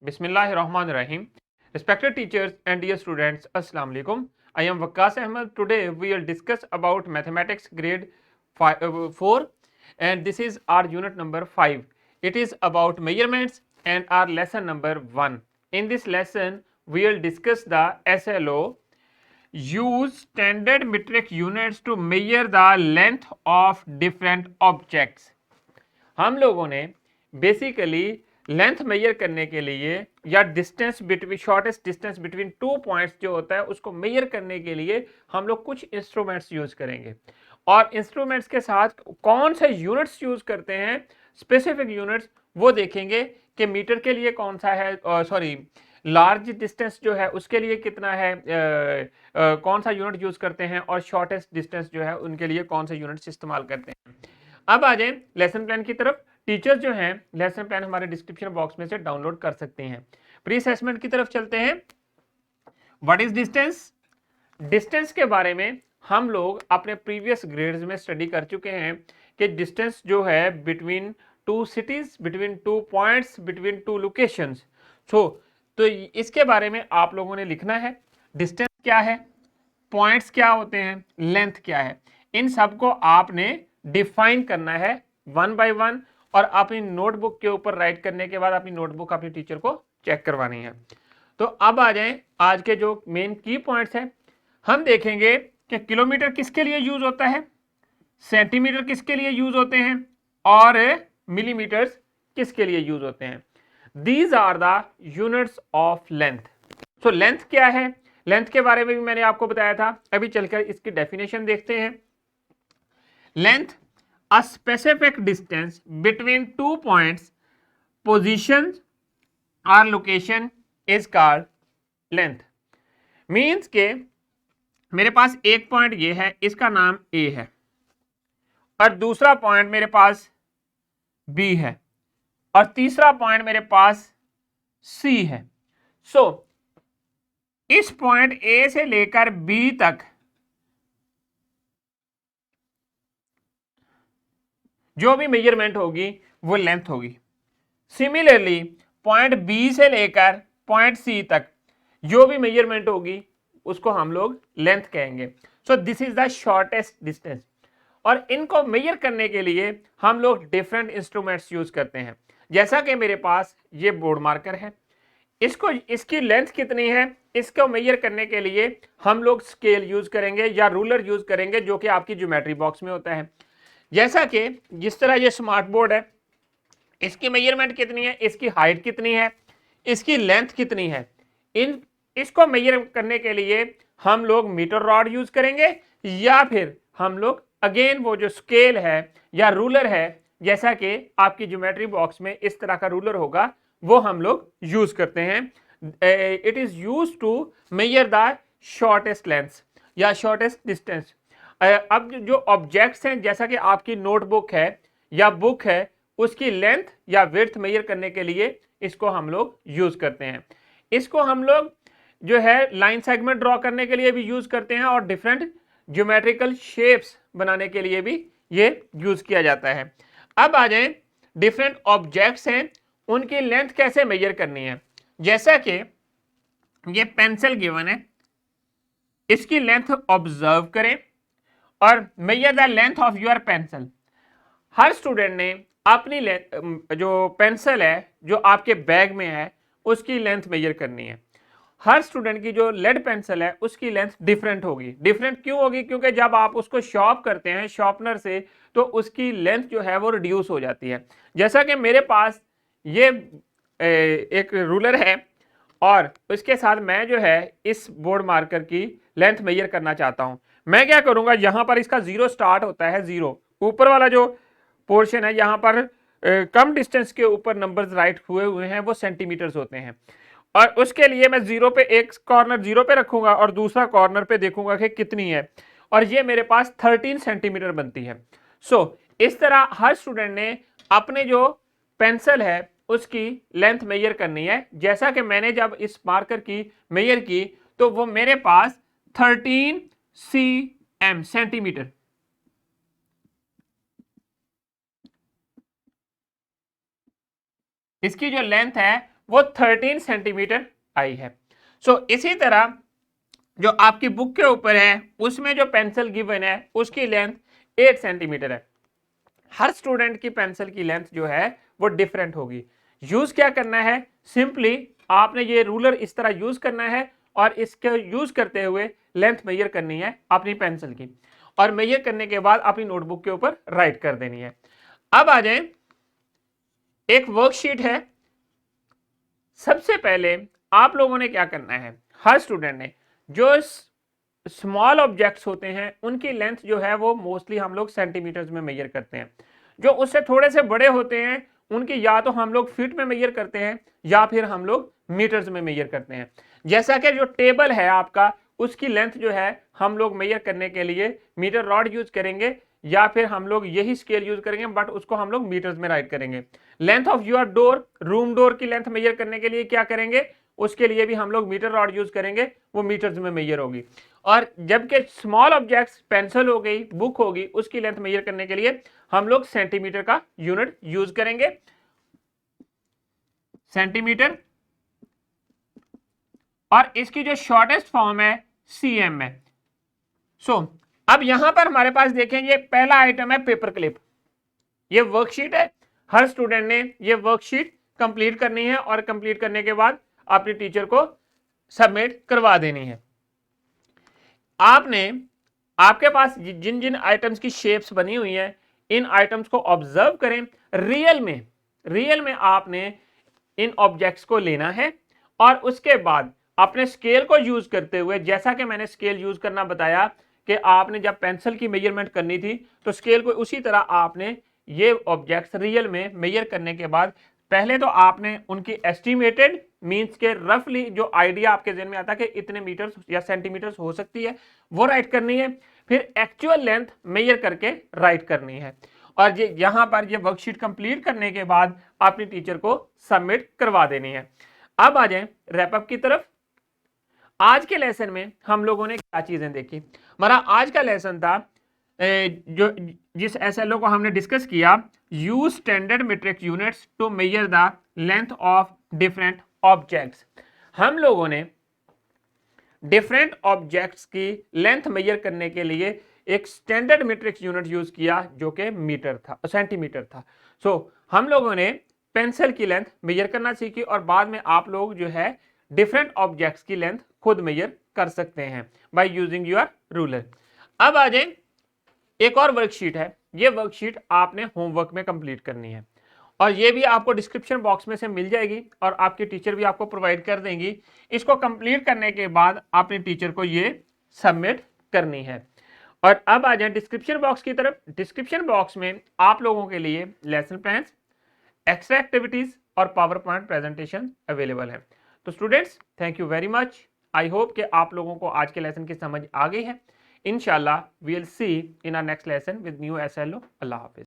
Bismillahirrahmanirrahim. Respected teachers and dear students, Assalamu alaikum. I am Waqas Ahmed. Today we will discuss about mathematics grade 4 and this is our unit number 5. It is about measurements and our lesson number 1. In this lesson we will discuss the SLO. Use standard metric units to measure the length of different objects. हम लोगों ने basically length measure करने के लिए या distance between shortest distance between two points जो होता है उसको मेजर करने के लिए हम लोग कुछ इंस्ट्रूमेंट्स यूज करेंगे और इंस्ट्रूमेंट्स के साथ कौन से यूनिट्स यूज करते हैं स्पेसिफिक यूनिट्स वो देखेंगे कि मीटर के लिए कौन सा है सॉरी लार्ज डिस्टेंस जो है उसके लिए कितना है कौन सा यूनिट यूज करते हैं और शॉर्टेस्ट डिस्टेंस जो है उनके लिए कौन से यूनिट्स इस्तेमाल करते हैं। अब आ जाए लेसन प्लान की तरफ। टीचर्स जो हैं लेसन प्लान हमारे डिस्क्रिप्शन बॉक्स में से डाउनलोड कर सकते हैं। प्री असेसमेंट की तरफ चलते हैं। What is distance? डिस्टेंस के बारे में हम लोग अपने प्रीवियस ग्रेड्स में स्टडी कर चुके हैं कि डिस्टेंस जो है between two cities, between two points, between two locations. तो इसके बारे में आप लोगों ने लिखना है डिस्टेंस क्या है, पॉइंट्स क्या होते हैं, लेंथ क्या है, इन सबको आपने डिफाइन करना है वन बाय वन और अपनी नोटबुक के ऊपर राइट करने के बाद अपनी नोटबुक अपनी टीचर को चेक करवानी है। तो अब आ जाएं आज के जो मेन की पॉइंट्स हैं। हम देखेंगे कि किलोमीटर किसके लिए यूज होता है, सेंटीमीटर किसके लिए यूज होते हैं और मिलीमीटर्स किसके लिए यूज होते हैं। These are the units of length. So length क्या है, लेंथ के बारे में भी मैंने आपको बताया था। अभी चलकर इसकी डेफिनेशन देखते हैं। Length a specific distance between two points, position or location is called length. Means के मेरे पास एक पॉइंट ये है, इसका नाम A है और दूसरा पॉइंट मेरे पास B है और तीसरा पॉइंट मेरे पास C है। सो इस पॉइंट A से लेकर B तक जो भी मेजरमेंट होगी वो लेंथ होगी। सिमिलरली पॉइंट बी से लेकर पॉइंट सी तक जो भी मेजरमेंट होगी उसको हम लोग लेंथ कहेंगे। So this is the shortest distance और इनको मेजर करने के लिए हम लोग डिफरेंट इंस्ट्रूमेंट्स यूज करते हैं। जैसा कि मेरे पास ये बोर्ड मार्कर है, इसको इसकी लेंथ कितनी है इसको मेजर करने के लिए हम लोग स्केल यूज करेंगे या रूलर यूज करेंगे जो कि आपकी ज्योमेट्री बॉक्स में होता है। जैसा कि जिस तरह ये स्मार्ट बोर्ड है, इसकी मेजरमेंट कितनी है, इसकी हाइट कितनी है, इसकी लेंथ कितनी है, इसको मेजर करने के लिए हम लोग मीटर रॉड यूज करेंगे या फिर हम लोग अगेन वो जो स्केल है या रूलर है, जैसा कि आपकी ज्योमेट्री बॉक्स में इस तरह का रूलर होगा वो हम लोग यूज करते हैं। It is use to measure the shortest length या शॉर्टेस्ट डिस्टेंस। अब जो ऑब्जेक्ट्स हैं जैसा कि आपकी नोटबुक है या बुक है उसकी लेंथ या विड्थ मेजर करने के लिए इसको हम लोग यूज करते हैं। इसको हम लोग जो है लाइन सेगमेंट ड्रॉ करने के लिए भी यूज करते हैं और डिफरेंट ज्योमेट्रिकल शेप्स बनाने के लिए भी ये यूज किया जाता है। अब आ जाए डिफरेंट ऑब्जेक्ट्स हैं उनकी लेंथ कैसे मेजर करनी है। जैसा कि ये पेंसिल गिवन है, इसकी लेंथ ऑब्जर्व करें और major the length of your pencil. Her student ने अपनी जो पेंसिल है जो आपके बैग में है उसकी लेंथ मेजर करनी है। हर स्टूडेंट की जो लेड पेंसिल है उसकी लेंथ डिफरेंट होगी। डिफरेंट क्यों होगी? क्योंकि जब आप उसको शार्प करते हैं शार्पनर से तो उसकी लेंथ जो है वो रिड्यूस हो जाती है। जैसा कि मेरे पास ये एक रूलर है और उसके साथ मैं जो है इस बोर्ड मार्कर की लेंथ मेजर करना चाहता हूं। मैं क्या करूंगा, यहां पर इसका जीरो स्टार्ट होता है, जीरो ऊपर वाला जो पोर्शन है यहां पर कम डिस्टेंस के ऊपर नंबर्स राइट हुए हैं वो सेंटीमीटर्स होते हैं और उसके लिए मैं जीरो पे एक कॉर्नर जीरो पे रखूंगा और दूसरा कॉर्नर पे देखूंगा कि कितनी है और ये मेरे पास 13 सेंटीमीटर बनती है। सो इस तरह हर स्टूडेंट ने अपने जो पेंसिल है उसकी लेंथ मेजर करनी है। जैसा कि मैंने जब इस मार्कर की मेजर की तो वो मेरे पास 13 cm सेंटीमीटर इसकी जो लेंथ है वो 13 सेंटीमीटर आई है। सो इसी तरह जो आपकी बुक के ऊपर है उसमें जो पेंसिल गिवन है उसकी लेंथ 8 सेंटीमीटर है। हर स्टूडेंट की पेंसिल की लेंथ जो है वो डिफरेंट होगी। यूज क्या करना है, सिंपली आपने ये रूलर इस तरह यूज करना है और इसके यूज करते हुए लेंथ मेजर करनी है अपनी पेंसिल की, और मेजर करने के बाद अपनी नोटबुक के ऊपर राइट कर देनी है। अब आ जाए, एक वर्कशीट है। सबसे पहले आप लोगों ने क्या करना है, हर स्टूडेंट ने जो स्मॉल ऑब्जेक्ट्स होते हैं उनकी लेंथ जो है वो मोस्टली हम लोग सेंटीमीटर्स में मेजर करते हैं। जो उससे थोड़े से बड़े होते हैं उनकी या तो हम लोग फीट में मेजर करते हैं या फिर हम लोग मीटर्स में मेजर करते हैं। जैसा कि जो टेबल है आपका उसकी लेंथ जो है हम लोग मेजर करने के लिए मीटर रॉड यूज करेंगे या फिर हम लोग यही स्केल यूज करेंगे, बट उसको हम लोग मीटर्स में राइट करेंगे। Length of your door, room door की लेंथ मेजर करने के लिए क्या करेंगे, उसके लिए भी हम लोग मीटर रॉड यूज करेंगे, वो मीटर्स में मेजर होगी। और जबकि स्मॉल ऑब्जेक्ट्स पेंसिल हो गई, बुक होगी, उसकी लेंथ मेजर करने के लिए हम लोग सेंटीमीटर का यूनिट यूज करेंगे, सेंटीमीटर। और इसकी जो शॉर्टेस्ट फॉर्म है सीएम है। सो अब यहां पर हमारे पास देखें, ये पहला आइटम है पेपर क्लिप। ये वर्कशीट है, हर स्टूडेंट ने ये वर्कशीट कंप्लीट करनी है और कंप्लीट करने के बाद अपने टीचर को सबमिट करवा देनी है। आपने, आपके पास जिन जिन आइटम्स की शेप्स बनी हुई हैं इन आइटम्स को ऑब्जर्व करें। रियल में आपने इन ऑब्जेक्ट्स को लेना है और उसके बाद अपने स्केल को यूज करते हुए, जैसा कि मैंने स्केल यूज करना बताया कि आपने जब पेंसिल की मेजरमेंट करनी थी तो स्केल को उसी तरह आपने ये ऑब्जेक्ट्स रियल में मेजर करने के बाद पहले तो आपने उनकी एस्टिमेटेड मींस के रफली जो आइडिया आपके जहन में आता है कि इतने मीटर्स या सेंटीमीटर्स हो सकती है वो राइट करनी है, फिर एक्चुअल लेंथ मेजर करके राइट करनी है। और ये यहां पर ये वर्कशीट कंप्लीट करने के बाद अपनी टीचर को सबमिट करवा देनी है। अब आ जाएं रैपअप की तरफ। आज के लेसन में हम लोगों ने क्या चीजें देखी। हमारा आज का लेसन था जो जिस एसएलओ को हमने डिस्कस किया, use standard metric units to measure the length of different objects. हम लोगों ने डिफरेंट ऑब्जेक्ट्स की लेंथ मेजर करने के लिए एक स्टैंडर्ड मीट्रिक यूनिट यूज किया जो कि मीटर था, सेंटीमीटर था। सो हम लोगों ने पेंसिल की लेंथ मेजर करना सीखी और बाद में आप लोग जो है डिफरेंट ऑब्जेक्ट्स की लेंथ खुद मेजर कर सकते हैं बाय यूजिंग योर रूलर। अब आ जाए, एक और वर्कशीट है। ये वर्कशीट आपने होमवर्क में कंप्लीट करनी है और ये भी आपको डिस्क्रिप्शन बॉक्स में से मिल जाएगी और आपके टीचर भी आपको प्रोवाइड कर देंगी। इसको कंप्लीट करने के बाद आपने टीचर को ये सबमिट करनी है। और अब आ जाए डिस्क्रिप्शन बॉक्स की तरफ। डिस्क्रिप्शन बॉक्स में आप लोगों के लिए लेसन प्लान्स, एक्स्ट्रा एक्टिविटीज और पावर पॉइंट प्रेजेंटेशन अवेलेबल है। तो students, thank you very much. I hope कि आप लोगों को आज के लेसन की समझ आ गई है। इंशाल्लाह we will see in our next lesson with new SLO. अल्लाह हाफिज।